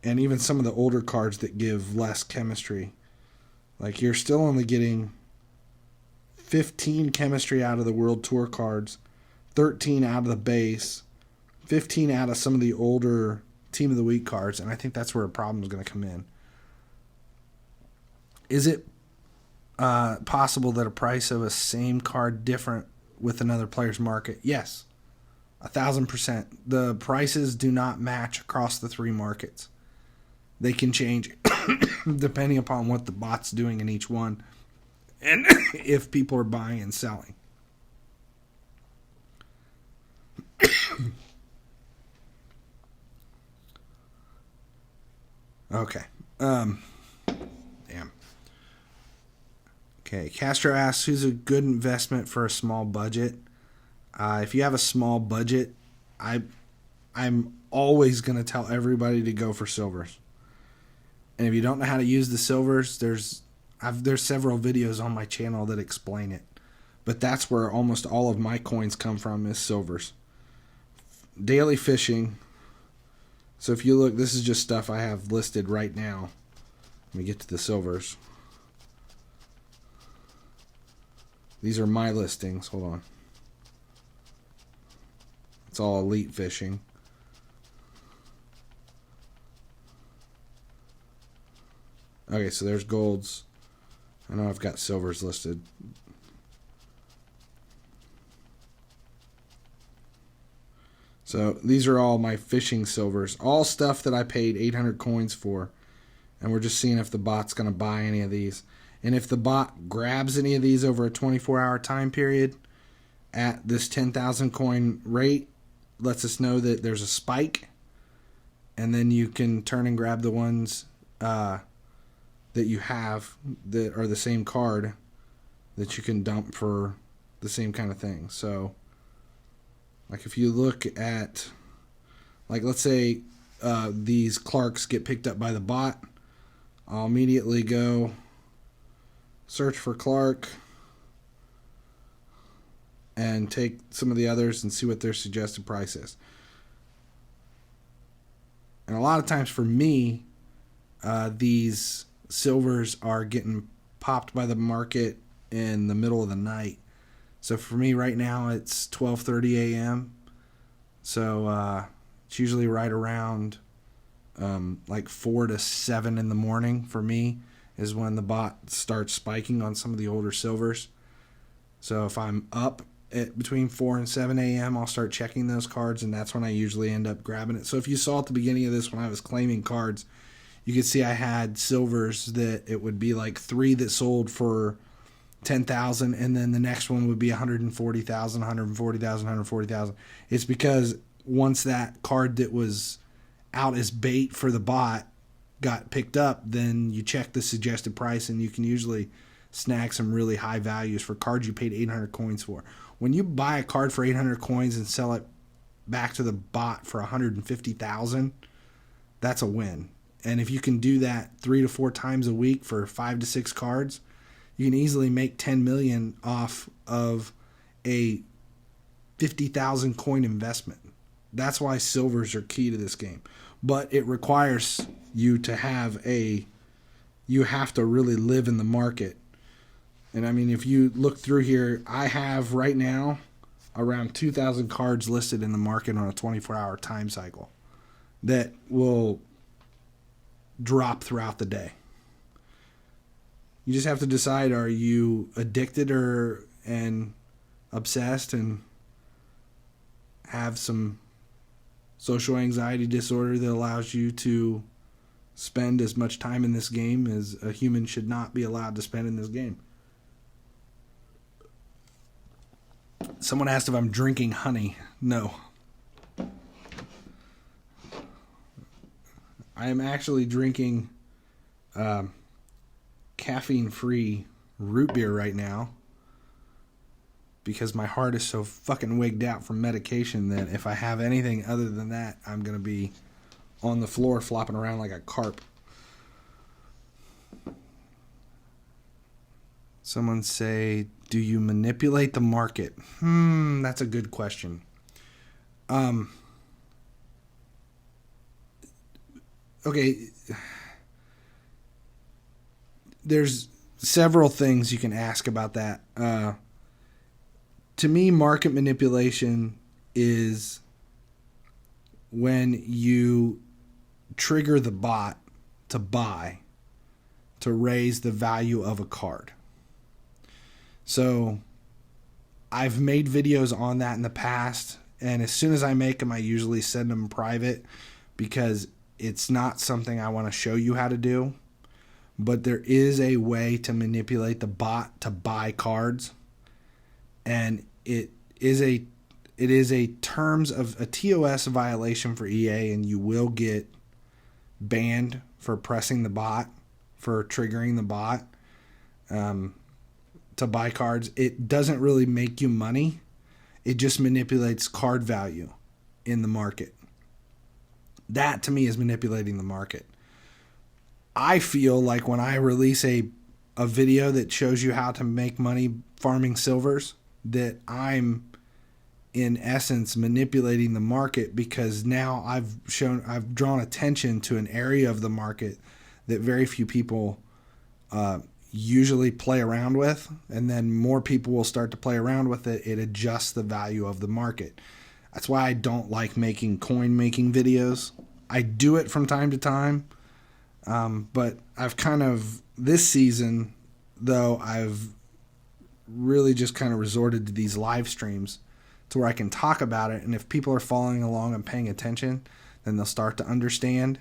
And even some of the older cards that give less chemistry, like you're still only getting 15 chemistry out of the World Tour cards, 13 out of the base, 15 out of some of the older Team of the Week cards, and I think that's where a problem is going to come in. Is it possible that a price of a same card different with another player's market? Yes, 1,000%. The prices do not match across the three markets. They can change depending upon what the bot's doing in each one and if people are buying and selling. Okay. Damn. Okay, Castro asks, who's a good investment for a small budget? If you have a small budget, I'm always going to tell everybody to go for silvers. And if you don't know how to use the silvers, there's several videos on my channel that explain it. But that's where almost all of my coins come from, is silvers. Daily fishing. So if you look, this is just stuff I have listed right now. Let me get to the silvers. These are my listings. Hold on. It's all elite fishing. Okay, so there's golds. I know I've got silvers listed. So these are all my fishing silvers. All stuff that I paid 800 coins for. And we're just seeing if the bot's going to buy any of these. And if the bot grabs any of these over a 24-hour time period at this 10,000 coin rate, lets us know that there's a spike. And then you can turn and grab the ones that you have that are the same card that you can dump for the same kind of thing. So, like if you look at, like let's say these Clarks get picked up by the bot, I'll immediately go search for Clark and take some of the others and see what their suggested price is. And a lot of times for me, these silvers are getting popped by the market in the middle of the night. So for me right now, it's 12:30 a.m. So it's usually right around like 4 to 7 in the morning for me is when the bot starts spiking on some of the older silvers. So if I'm up at between 4 and 7 a.m., I'll start checking those cards, and that's when I usually end up grabbing it. So if you saw at the beginning of this when I was claiming cards, you could see I had silvers that it would be like 3 that sold for 10,000, and then the next one would be 140,000, 140,000, 140,000. It's because once that card that was out as bait for the bot got picked up, then you check the suggested price, and you can usually snag some really high values for cards you paid 800 coins for. When you buy a card for 800 coins and sell it back to the bot for 150,000, that's a win. And if you can do that 3 to 4 times a week for 5 to 6 cards, you can easily make 10 million off of a 50,000 coin investment. That's why silvers are key to this game. But it requires you to have you have to really live in the market. And I mean, if you look through here, I have right now around 2,000 cards listed in the market on a 24-hour time cycle that will drop throughout the day. You just have to decide, are you addicted and obsessed and have some social anxiety disorder that allows you to spend as much time in this game as a human should not be allowed to spend in this game. Someone asked if I'm drinking honey. No. I am actually drinking caffeine-free root beer right now because my heart is so fucking wigged out from medication that if I have anything other than that, I'm going to be on the floor flopping around like a carp. Someone say, do you manipulate the market? That's a good question. Okay. There's several things you can ask about that. To me, market manipulation is when you trigger the bot to buy to raise the value of a card. So I've made videos on that in the past, and as soon as I make them, I usually send them private because it's not something I want to show you how to do. But there is a way to manipulate the bot to buy cards, and it is a terms of a TOS violation for EA, and you will get banned for pressing the bot, for triggering the bot to buy cards. It doesn't really make you money. It just manipulates card value in the market. That to me is manipulating the market. I feel like when I release a video that shows you how to make money farming silvers, that I'm in essence manipulating the market because now I've drawn attention to an area of the market that very few people usually play around with, and then more people will start to play around with it. It adjusts the value of the market. That's why I don't like making coin making videos. I do it from time to time, but I've kind of, this season, though, I've really just kind of resorted to these live streams to where I can talk about it, and if people are following along and paying attention, then they'll start to understand.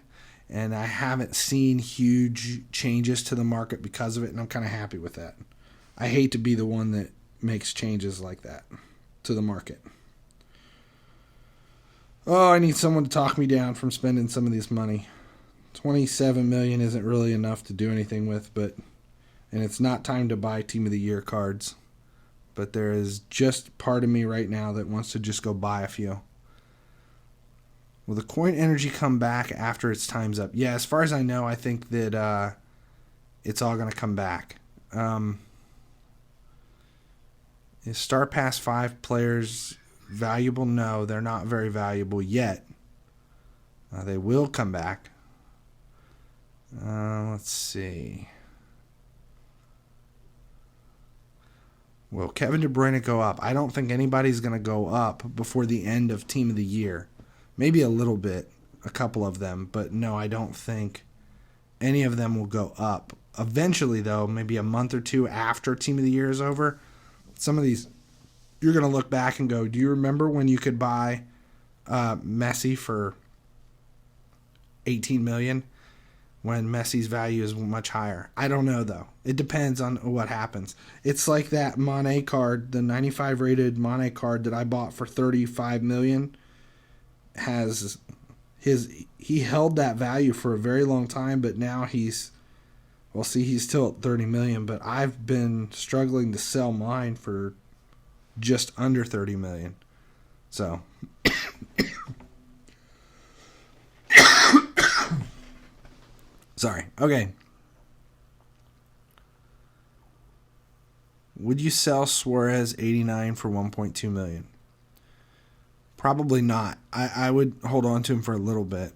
And I haven't seen huge changes to the market because of it, and I'm kind of happy with that. I hate to be the one that makes changes like that to the market. Oh, I need someone to talk me down from spending some of this money. $27 million isn't really enough to do anything with, and it's not time to buy Team of the Year cards. But there is just part of me right now that wants to just go buy a few. Will the coin energy come back after its time's up? Yeah, as far as I know, I think that it's all going to come back. Is Star Pass 5 players valuable? No, they're not very valuable yet. They will come back. Let's see. Will Kevin De Bruyne go up? I don't think anybody's going to go up before the end of Team of the Year. Maybe a little bit, a couple of them, but no, I don't think any of them will go up. Eventually, though, maybe a month or two after Team of the Year is over, some of these, you're going to look back and go, do you remember when you could buy Messi for $18 million when Messi's value is much higher? I don't know, though. It depends on what happens. It's like that Mane card, the 95 rated Mane card that I bought for $35 million. He held that value for a very long time, but now he's still at 30 million, but I've been struggling to sell mine for just under 30 million. So sorry. Okay. Would you sell Suarez 89 for 1.2 million? Probably not. I would hold on to him for a little bit.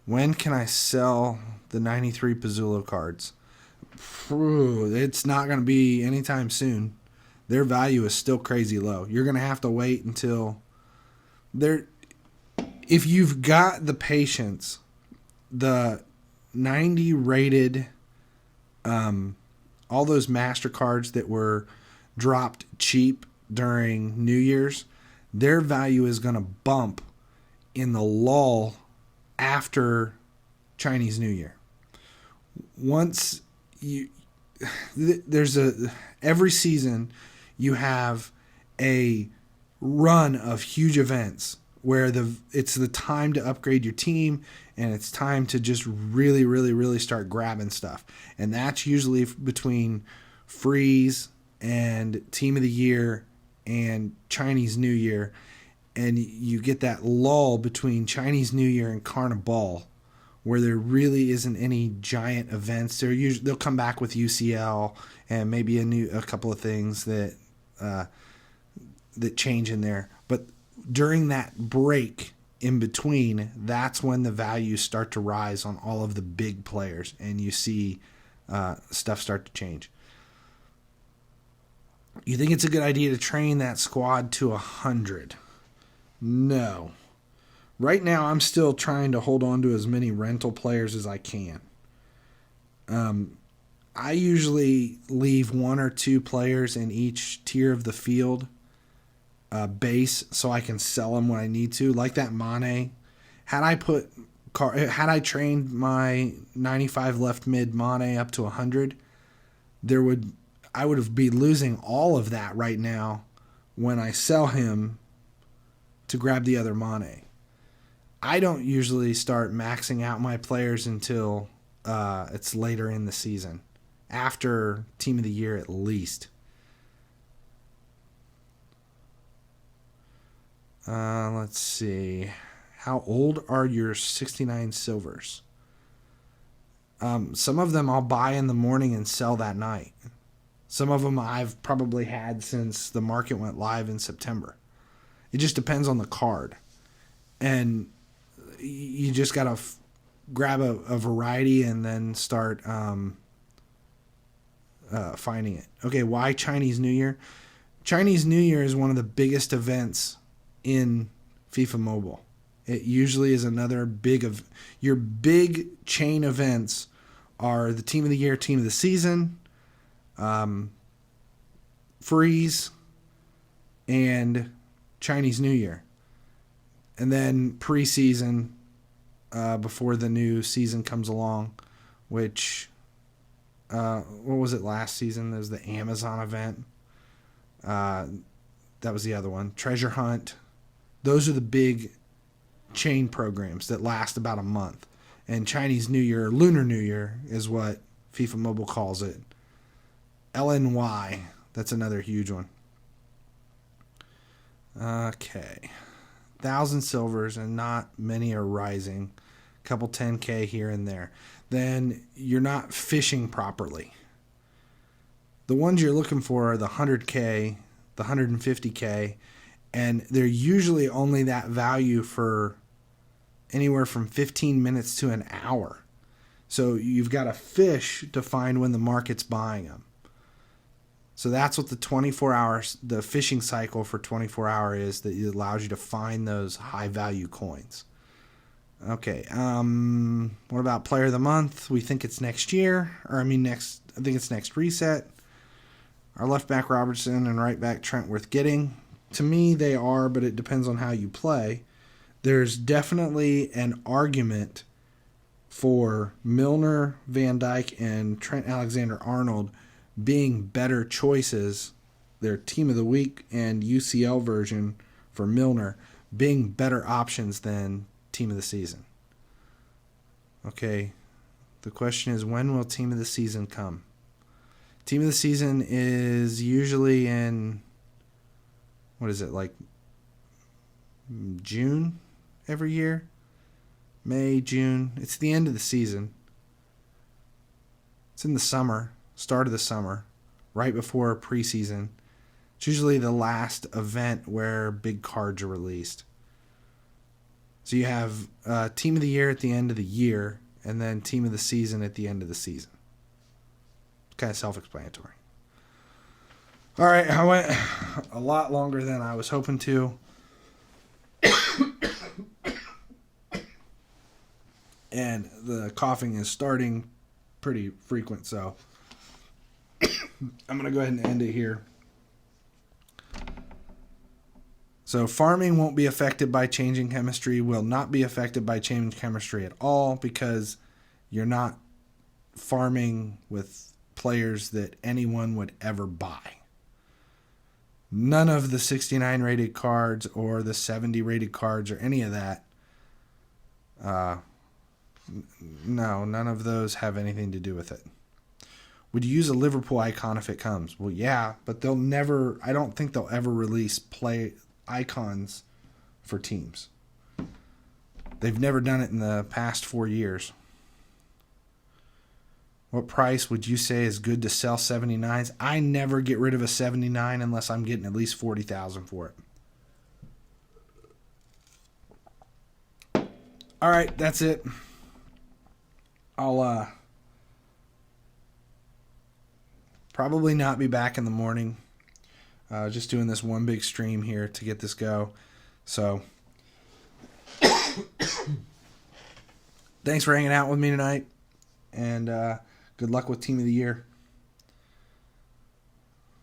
When can I sell the 93 Pizzulo cards? It's not going to be anytime soon. Their value is still crazy low. You're going to have to wait until if you've got the patience, the 90 rated, all those MasterCards that were dropped cheap during New Year's, their value is going to bump in the lull after Chinese New Year. Once every season you have a run of huge events where it's the time to upgrade your team, and it's time to just really, really, really start grabbing stuff. And that's usually between Freeze and Team of the Year and Chinese New Year. And you get that lull between Chinese New Year and Carnival where there really isn't any giant events. They'll come back with UCL and maybe a couple of things that change in there. But during that break in between, that's when the values start to rise on all of the big players, and you see stuff start to change. You think it's a good idea to train that squad to 100? No. Right now, I'm still trying to hold on to as many rental players as I can. I usually leave one or two players in each tier of the field base so I can sell them when I need to. Like that Mane. Had I trained my 95 left mid Mane up to 100, I would be losing all of that right now when I sell him to grab the other Mane. I don't usually start maxing out my players until it's later in the season, after Team of the Year at least. Let's see. How old are your 69 silvers? Some of them I'll buy in the morning and sell that night. Some of them I've probably had since the market went live in September. It just depends on the card. And you just got to grab a variety and then start finding it. Okay, why Chinese New Year? Chinese New Year is one of the biggest events in FIFA Mobile. It usually is another big of your big chain events are the Team of the Year, Team of the Season, Freeze, and Chinese New Year. And then preseason before the new season comes along, which, what was it last season? There was the Amazon event. That was the other one. Treasure Hunt. Those are the big chain programs that last about a month. And Chinese New Year, Lunar New Year, is what FIFA Mobile calls it. LNY. That's another huge one. Okay. 1,000 silvers and not many are rising. A couple 10K here and there. Then you're not fishing properly. The ones you're looking for are the 100K, the 150K, and they're usually only that value for anywhere from 15 minutes to an hour. So you've got to fish to find when the market's buying them. So that's what the 24 hours, the fishing cycle for 24 hour is, that it allows you to find those high value coins. Okay. What about player of the month? We think it's next year, I think it's next reset. Our left back Robertson and right back Trentworth Getting. To me, they are, but it depends on how you play. There's definitely an argument for Milner, Van Dijk, and Trent Alexander-Arnold being better choices. Their Team of the Week and UCL version for Milner being better options than Team of the Season. Okay, the question is, when will Team of the Season come? Team of the Season is usually in, what is it, like June every year? May, June. It's the end of the season. It's in the summer, start of the summer, right before preseason. It's usually the last event where big cards are released. So you have Team of the Year at the end of the year, and then Team of the Season at the end of the season. Kind of self-explanatory. All right, I went a lot longer than I was hoping to. And the coughing is starting pretty frequent, so I'm going to go ahead and end it here. So farming won't be affected by changing chemistry, will not be affected by changing chemistry at all, because you're not farming with players that anyone would ever buy. None of the 69 rated cards or the 70 rated cards or any of that, no, none of those have anything to do with it. Would you use a Liverpool icon if it comes? Well, yeah, but they'll never, I don't think they'll ever release play icons for teams. They've never done it in the past 4 years. What price would you say is good to sell 79s? I never get rid of a 79 unless I'm getting at least 40,000 for it. All right, that's it. I'll probably not be back in the morning. Just doing this one big stream here to get this go. So thanks for hanging out with me tonight, and good luck with Team of the Year.